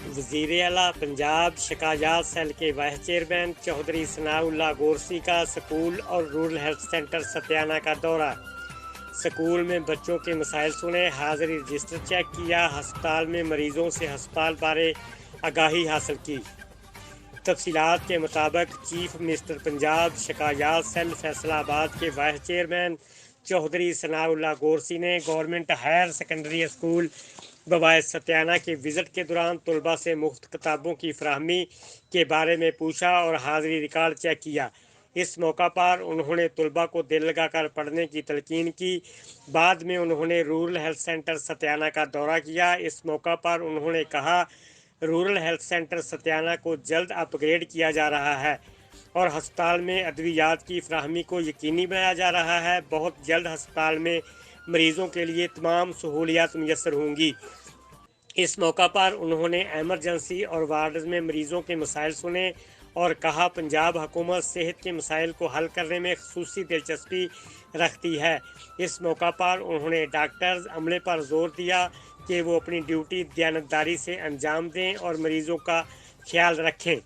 वज़ीर आला पंजाब शिकायत सेल के वाइस चेयरमैन चौधरी सनाउल्लाह गोरसी का स्कूल और रूरल हेल्थ सेंटर सत्याना का दौरा। स्कूल में बच्चों के मसाइल सुने, हाज़िरी रजिस्टर चेक किया, हस्पताल में मरीजों से हस्पताल बारे आगाही हासिल की। तफसीलात के मुताबिक चीफ मिनिस्टर पंजाब शिकायत सेल फैसलाबाद के वाइस चेयरमैन चौधरी सनाउल्लाह गोरसी ने गवर्नमेंट हायर सेकेंडरी स्कूल बवाए सत्याना के विज़िट के दौरान तलबा से मुफ्त किताबों की फराहमी के बारे में पूछा और हाज़िरी रिकॉर्ड चेक किया। इस मौका पर उन्होंने तलबा को दिल लगाकर पढ़ने की तलकीन की। बाद में उन्होंने रूरल हेल्थ सेंटर सत्याना का दौरा किया। इस मौका पर उन्होंने कहा, रूरल हेल्थ सेंटर सत्याना को जल्द अपग्रेड किया जा रहा है और हस्पताल में अद्वियात की फराहमी को यकीनी बनाया जा रहा है। बहुत जल्द हस्पताल में मरीज़ों के लिए तमाम सहूलियात मुयस्सर होंगी। इस मौका पर उन्होंने एमरजेंसी और वार्ड में मरीज़ों के मसाइल सुने और कहा, पंजाब हुकूमत सेहत के मसाइल को हल करने में ख़ुसूसी दिलचस्पी रखती है। इस मौका पर उन्होंने डॉक्टर्स अमले पर जोर दिया कि वो अपनी ड्यूटी दयानतदारी से अंजाम दें और मरीज़ों का ख्याल रखें।